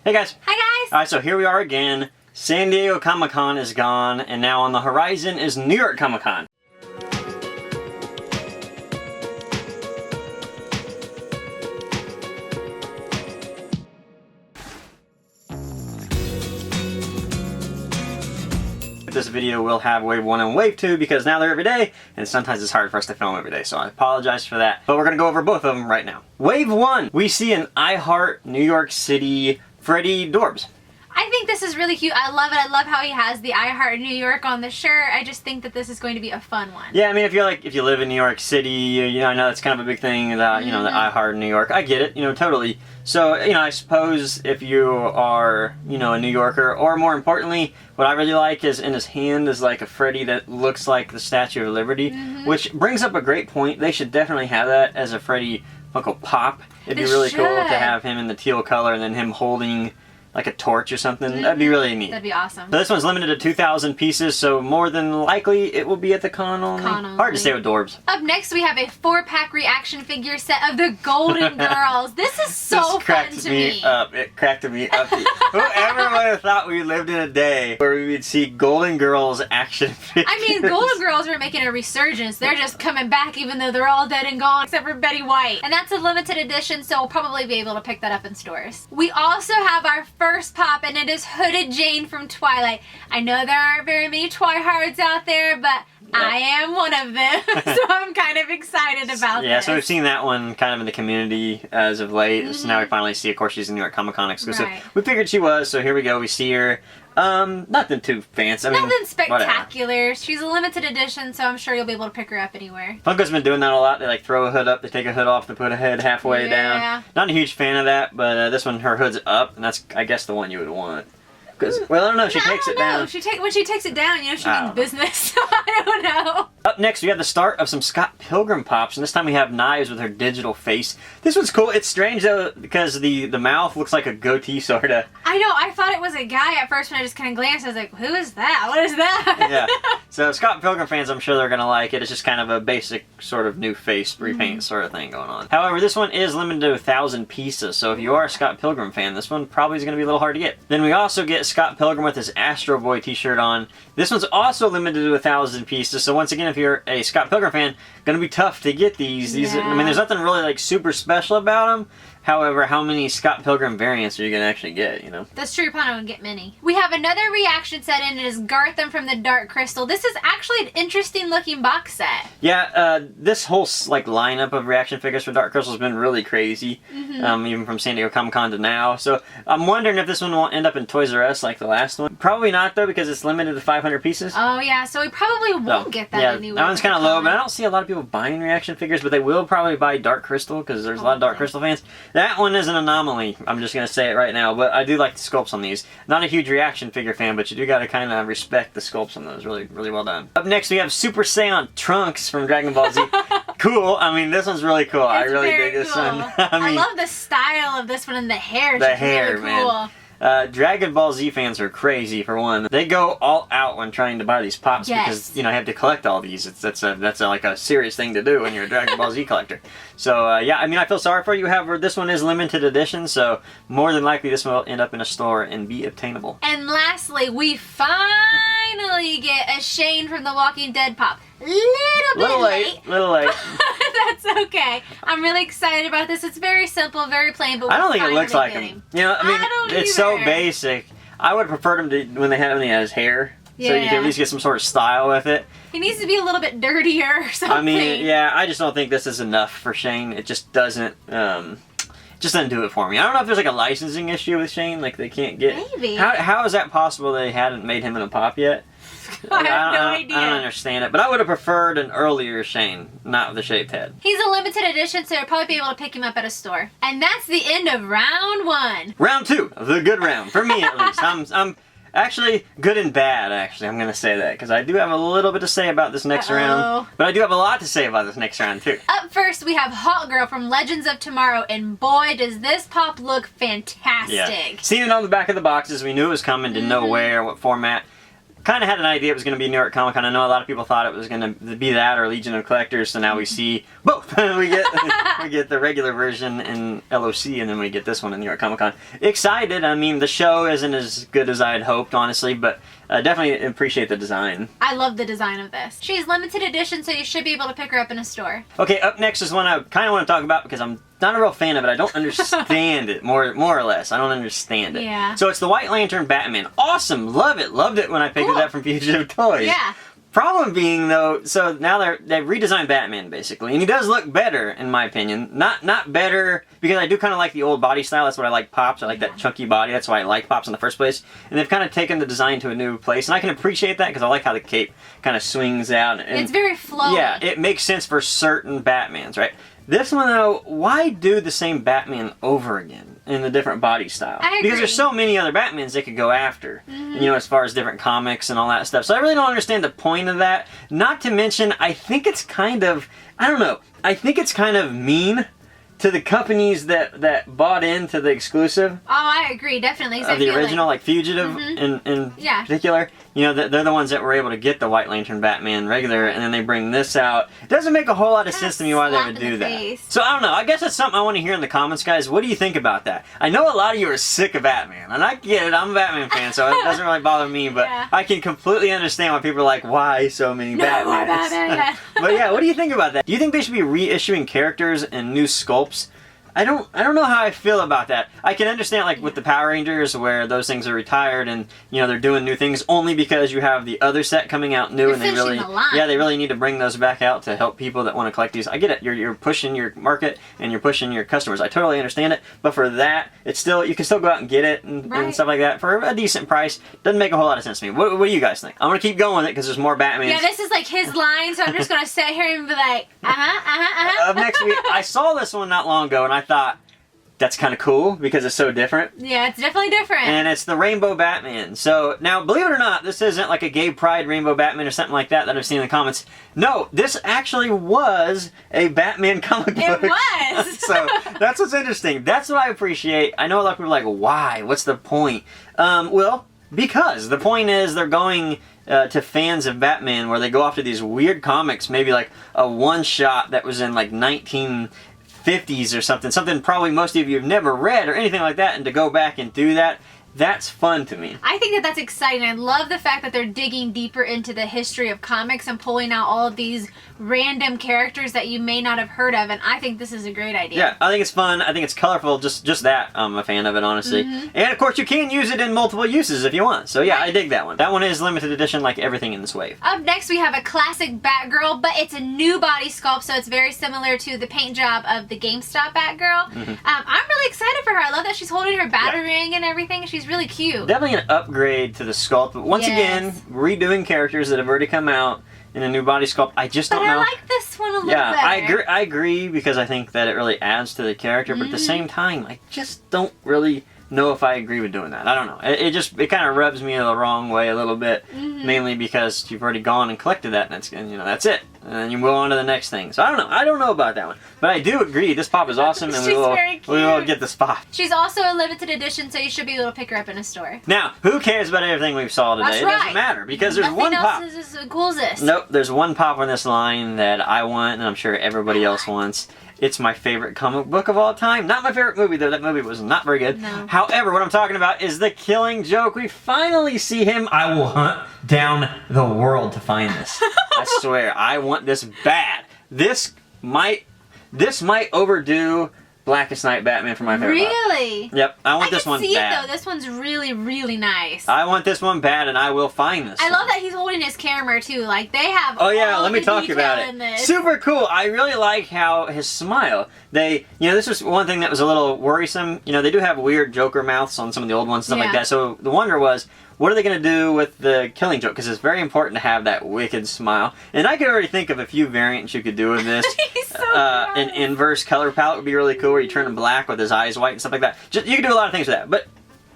Hey guys! Hi guys! Alright, so here we are again. San Diego Comic-Con is gone, and now on the horizon is New York Comic-Con. This video will have Wave 1 and Wave 2 because now they're every day, and sometimes it's hard for us to film every day, so I apologize for that. But we're going to go over both of them right now. Wave 1, we see an I Heart New York City Freddy Dorbs. I think this is really cute. I love it. I love how he has the I Heart New York on the shirt. I just think that this is going to be a fun one. Yeah, I mean, if you live in New York City, you know, I know that's kind of a big thing, that, you know, the I Heart New York. I get it, you know, totally. So, you know, I suppose if you are, you know, a New Yorker, or more importantly, what I really like is in his hand is like a Freddy that looks like the Statue of Liberty, which brings up a great point. They should definitely have that as a Freddy Funko Pop. It'd be really cool to have him in the teal color and then him holding like a torch or something. That'd be really neat. That'd be awesome. So this one's limited to 2,000 pieces, so more than likely it will be at the con only. Hard to say with Dorbs. Up next we have a 4-pack reaction figure set of the Golden Girls. This is so fun to me. It cracked me up. Whoever would have thought we lived in a day where we would see Golden Girls action figures. I mean, Golden Girls are making a resurgence. They're just coming back even though they're all dead and gone except for Betty White. And that's a limited edition, so we'll probably be able to pick that up in stores. We also have our first pop, and it is Hooded Jane from Twilight. I know there aren't very many Twihards out there, but I am one of them, so I'm kind of excited about this. Yeah, so we've seen that one kind of in the community as of late, so now we finally see, of course, she's a New York Comic-Con exclusive. Right. We figured she was, so here we go, we see her. Nothing too fancy. I mean, nothing spectacular. Whatever. She's a limited edition, so I'm sure you'll be able to pick her up anywhere. Funko's been doing that a lot. They like throw a hood up, they take a hood off, they put a head halfway down. Not a huge fan of that, but this one, her hood's up, and that's, I guess, the one you would want. Well, I don't know. She takes it down. When she takes it down, you know, she means business. So I don't know. Up next, we have the start of some Scott Pilgrim pops, and this time we have Knives with her digital face. This one's cool. It's strange though because the mouth looks like a goatee sorta. I know. I thought it was a guy at first when I just kind of glanced. I was like, "Who is that? What is that?" Yeah. So Scott Pilgrim fans, I'm sure they're gonna like it. It's just kind of a basic sort of new face repaint sort of thing going on. However, this one is limited to 1,000 pieces, so if you are a Scott Pilgrim fan, this one probably is gonna be a little hard to get. Then we also get Scott Pilgrim with his Astro Boy t-shirt on. This one's also limited to 1,000 pieces, so once again, if you're a Scott Pilgrim fan, gonna be tough to get these. I mean, there's nothing really like super special about them. However, how many Scott Pilgrim variants are you going to actually get, you know? That's true, you're probably not going to get many. We have another reaction set, and it is Gartham from the Dark Crystal. This is actually an interesting looking box set. Yeah, this whole like lineup of reaction figures for Dark Crystal has been really crazy, even from San Diego Comic-Con to now. So I'm wondering if this one won't end up in Toys R Us like the last one. Probably not, though, because it's limited to 500 pieces. Oh, yeah, so we probably won't get that anywhere. That one's kind of low, but I don't see a lot of people buying reaction figures, but they will probably buy Dark Crystal, because there's a lot of Dark Crystal fans. That one is an anomaly. I'm just going to say it right now, but I do like the sculpts on these. Not a huge reaction figure fan, but you do got to kind of respect the sculpts on those. Really, really well done. Up next, we have Super Saiyan Trunks from Dragon Ball Z. Cool. I mean, this one's really cool. I really dig this one. I love the style of this one and the hair. The hair, really cool. man. Dragon Ball Z fans are crazy, for one. They go all out when trying to buy these pops because, you know, you have to collect all these. That's like a serious thing to do when you're a Dragon Ball Z collector. So, yeah, I mean, I feel sorry for you. However, this one is limited edition, so more than likely this one will end up in a store and be obtainable. And lastly, we finally get a Shane from The Walking Dead pop. Little late. That's okay. I'm really excited about this. It's very simple, very plain, but I don't think it looks like him. You know, I mean, it's so basic. I would have preferred him to when they had his hair. So you can at least get some sort of style with it. He needs to be a little bit dirtier or something. I mean, yeah, I just don't think this is enough for Shane. It just doesn't do it for me. I don't know if there's like a licensing issue with Shane, like they can't get. Maybe. How is that possible they hadn't made him in a pop yet? I have no idea. I don't understand it, but I would have preferred an earlier Shane, not with a shaved head. He's a limited edition, so you'll probably be able to pick him up at a store. And that's the end of round 1. Round 2, the good round, for me at least. I'm actually good and bad, actually. I'm going to say that, because I do have a little bit to say about this next round, but I do have a lot to say about this next round, too. Up first, we have Hawk Girl from Legends of Tomorrow, and boy, does this pop look fantastic. Yeah. Seeing it on the back of the boxes, we knew it was coming, didn't know where, what format. kind of had an idea it was going to be New York Comic Con. I know a lot of people thought it was going to be that or Legion of Collectors, so now we see both. we get the regular version in LOC, and then we get this one in New York Comic Con. Excited. I mean, the show isn't as good as I had hoped, honestly, but definitely appreciate the design. I love the design of this. She's limited edition, so you should be able to pick her up in a store. Okay, up next is one I kind of want to talk about because I'm not a real fan of it. I don't understand it, more or less. I don't understand it. Yeah. So it's the White Lantern Batman. Awesome. Love it. Loved it when I picked it up from Fugitive Toys. Yeah. Problem being, though, so now they've redesigned Batman, basically. And he does look better, in my opinion. Not better, because I do kind of like the old body style. That's what I like Pops. I like that chunky body. That's why I like Pops in the first place. And they've kind of taken the design to a new place. And I can appreciate that, because I like how the cape kind of swings out. And, it's very flowy. Yeah, it makes sense for certain Batmans, right? This one, though, why do the same Batman over again in a different body style? I agree. Because there's so many other Batmans they could go after, you know, as far as different comics and all that stuff. So I really don't understand the point of that. Not to mention, I think it's kind of, I don't know, I think it's kind of mean to the companies that bought into the exclusive. Oh, I agree, definitely. Of the original, like Fugitive in particular. You know, they're the ones that were able to get the White Lantern Batman regular, and then they bring this out. It doesn't make a whole lot of sense to me why they would do that. So I don't know. I guess that's something I want to hear in the comments, guys. What do you think about that? I know a lot of you are sick of Batman, and I get it. I'm a Batman fan, so it doesn't really bother me, but I can completely understand why people are like, why so many Batmans? But yeah, what do you think about that? Do you think they should be reissuing characters and new sculpts? I don't know how I feel about that. I can understand, like, with the Power Rangers, where those things are retired and, you know, they're doing new things only because you have the other set coming out new, and they really need to bring those back out to help people that want to collect these. I get it. You're pushing your market and you're pushing your customers. I totally understand it. But for that, it's still, you can still go out and get it and stuff like that for a decent price. Doesn't make a whole lot of sense to me. What do you guys think? I'm gonna keep going with it because there's more Batman. Yeah, this is like his line, so I'm just gonna sit here and be like, Up next week, I saw this one not long ago, and I thought, that's kind of cool because it's so different. Yeah, it's definitely different. And it's the Rainbow Batman. So, now, believe it or not, this isn't like a gay pride Rainbow Batman or something like that I've seen in the comments. No, this actually was a Batman comic book. It was! So, that's what's interesting. That's what I appreciate. I know a lot of people are like, why? What's the point? Well, because the point is they're going to fans of Batman where they go after these weird comics, maybe like a one-shot that was in like 1950s or something probably most of you have never read or anything like that, and to go back and do that, that's fun to me. I think that's exciting. I love the fact that they're digging deeper into the history of comics and pulling out all of these random characters that you may not have heard of, and I think this is a great idea. Yeah, I think it's fun. I think it's colorful. Just that, I'm a fan of it, honestly. And of course, you can use it in multiple uses if you want. So yeah, I dig that one. That one is limited edition like everything in this wave. Up next, we have a classic Batgirl, but it's a new body sculpt, so it's very similar to the paint job of the GameStop Batgirl. I'm really excited for her. I love that she's holding her batarang and everything. She's really cute. Definitely an upgrade to the sculpt, but once again, redoing characters that have already come out in a new body sculpt. I just don't know. I like this one a little better. I agree because I think that it really adds to the character, but at the same time, I just don't really know if I agree with doing that. I don't know. It kind of rubs me the wrong way a little bit, mainly because you've already gone and collected that, and you know, that's it. And then you move on to the next thing. So I don't know. I don't know about that one. But I do agree, this pop is awesome, and we will get this pop. She's also a limited edition, so you should be able to pick her up in a store. Now, who cares about everything we've saw today? That's it doesn't matter, because there's one pop. Nothing else is as cool as this. Nope, there's one pop on this line that I want, and I'm sure everybody else wants. It's my favorite comic book of all time. Not my favorite movie, though. That movie was not very good. No. However, what I'm talking about is the Killing Joke. We finally see him. I will hunt down the world to find this. I swear, I want this bad. This might overdo Blackest Night Batman for my favorite. Really? Yep, I want this one bad. I can see it though. This one's really, really nice. I want this one bad, and I will find this. I love that he's holding his camera too. Like they have. Oh yeah, let me talk about it. Super cool. I really like how his smile. This was one thing that was a little worrisome. You know, they do have weird Joker mouths on some of the old ones, stuff like that. So the wonder was, what are they going to do with the Killing Joke? Because it's very important to have that wicked smile. And I could already think of a few variants you could do with this. He's so an inverse color palette would be really cool, where you turn him black with his eyes white and stuff like that. You could do a lot of things with that. But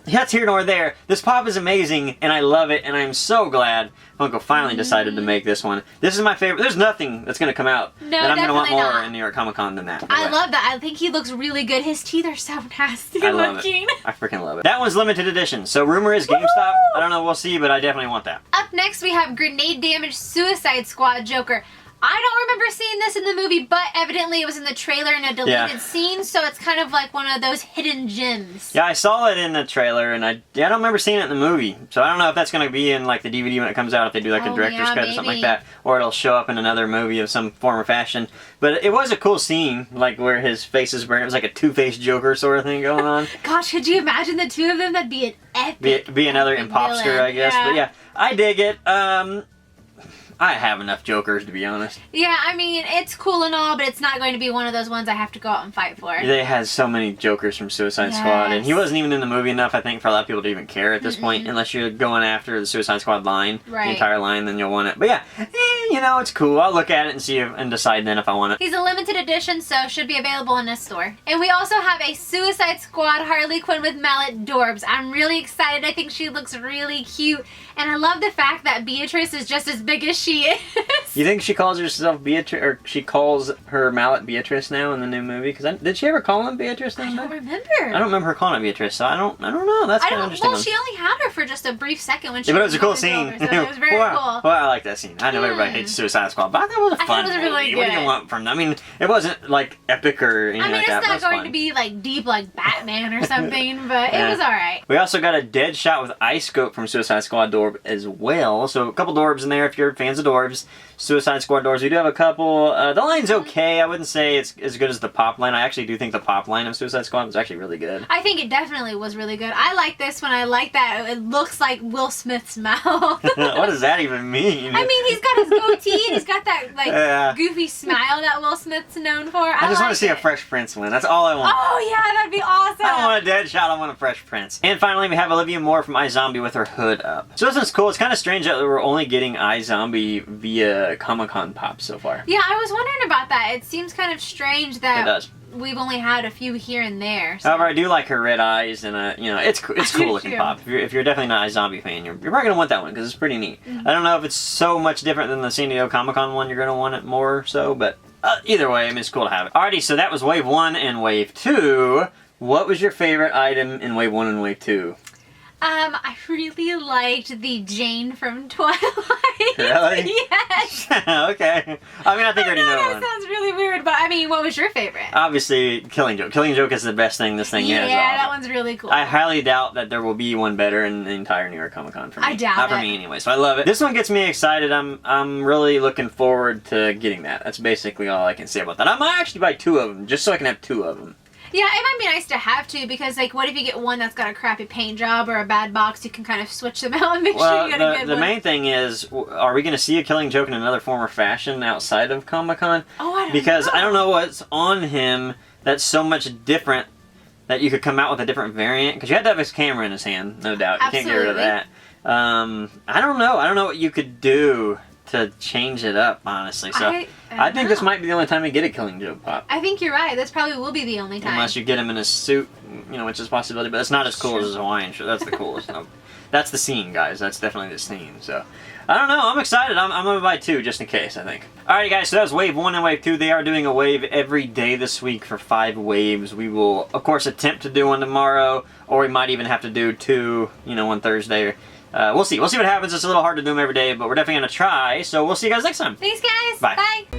that's here nor there. This pop is amazing, and I love it, and I'm so glad Funko finally decided to make this one. This is my favorite. There's nothing that's going to come out that I'm going to want more in New York Comic Con than that. I love that. I think he looks really good. His teeth are so nasty I love looking. It. I freaking love it. That one's limited edition, so rumor is GameStop. I don't know, we'll see, but I definitely want that. Up next, we have Grenade Damage Suicide Squad Joker. I don't remember seeing this in the movie, but evidently it was in the trailer in a deleted scene, so it's kind of like one of those hidden gems. Yeah, I saw it in the trailer, and I don't remember seeing it in the movie. So I don't know if that's going to be in like the DVD when it comes out, if they do like a director's cut or something like that, or it'll show up in another movie of some form or fashion. But it was a cool scene, like where his face is burning. It was like a two-faced Joker sort of thing going on. Gosh, could you imagine the two of them? That'd be an epic Be another imposters, I guess. Yeah. But yeah, I dig it. I have enough Jokers, to be honest. Yeah, I mean, it's cool and all, but it's not going to be one of those ones I have to go out and fight for. They had so many Jokers from Suicide Squad, and he wasn't even in the movie enough, I think, for a lot of people to even care at this point, unless you're going after the Suicide Squad line, the entire line, then you'll want it. But yeah, you know, it's cool. I'll look at it and see and decide then if I want it. He's a limited edition, so should be available in this store. And we also have a Suicide Squad Harley Quinn with mallet Dorbs. I'm really excited. I think she looks really cute, and I love the fact that Beatrice is just as big as she is. You think she calls herself Beatrice, or she calls her mallet Beatrice now in the new movie? Because did she ever call him Beatrice? I don't remember. I don't remember her calling it Beatrice, so I don't know. That's kind of interesting. Well, she only had her for just a brief second when she. Yeah, but it was a cool scene. Over, so it was very cool. Well, I like that scene. I know everybody hates Suicide Squad, but I thought it was a fun movie. Really what do you want from them? I mean, it wasn't like epic or anything like that. It's not going to be like deep like Batman or something, but it was alright. We also got a dead shot with Ice Scope from Suicide Squad Dorb as well. So a couple Dorbs in there if you're fans of Dorbs. Suicide Squad Dorbs. We do have a couple. The line's okay. I wouldn't say it's as good as the pop line. I actually do think the pop line of Suicide Squad was actually really good. I think it definitely was really good. I like this one. I like that it looks like Will Smith's mouth. What does that even mean? I mean, he's got his goatee and he's got that like goofy smile that Will Smith's known for. I just want to see a Fresh Prince win. That's all I want. Oh yeah, that'd be awesome. I don't want a dead shot. I want a Fresh Prince. And finally, we have Olivia Moore from iZombie with her hood up. So this one's cool. It's kind of strange that we're only getting iZombie via Comic-Con pop so far. Yeah, I was wondering about that. It seems kind of strange that it does. We've only had a few here and there. So. However, I do like her red eyes, and you know, it's cool looking pop. If you're definitely not a iZombie fan, you're probably gonna want that one because it's pretty neat. I don't know if it's so much different than the San Diego Comic-Con one. You're gonna want it more so, but either way, I mean, it's cool to have it. Alrighty, so that was Wave 1 and Wave 2. What was your favorite item in Wave 1 and Wave 2? I really liked the Jane from Twilight. Really? Yes. Okay. I mean, I think I already know that one. sounds really weird, but I mean, what was your favorite? Obviously, Killing Joke. Killing Joke is the best thing this thing has. Yeah, that one's really cool. I highly doubt that there will be one better in the entire New York Comic Con for me. I doubt Not for me anyway, so I love it. This one gets me excited. I'm really looking forward to getting that. That's basically all I can say about that. I might actually buy 2 of them, just so I can have 2 of them. Yeah, it might be nice to have 2 because, like, what if you get one that's got a crappy paint job or a bad box? You can kind of switch them out and make sure you get a good one. The main thing is, are we going to see a Killing Joke in another form or fashion outside of Comic-Con? Oh, I don't know. Because I don't know what's on him that's so much different that you could come out with a different variant. Because you had to have his camera in his hand, no doubt. You can't get rid of that. I don't know. I don't know what you could do to change it up, honestly. So I think this might be the only time we get a Killing Joke pop. I think you're right. This probably will be the only time. Unless you get him in a suit, you know, which is a possibility. But it's not as cool as his Hawaiian shirt. That's the coolest. That's the scene, guys. That's definitely the scene. So I don't know. I'm excited. I'm going to buy 2 just in case, I think. Alrighty, guys. So that was Wave 1 and Wave 2. They are doing a wave every day this week for 5 waves. We will, of course, attempt to do one tomorrow. Or we might even have to do 2, you know, on Thursday. We'll see. We'll see what happens. It's a little hard to do them every day, but we're definitely going to try. So we'll see you guys next time. Thanks, guys. Bye. Bye.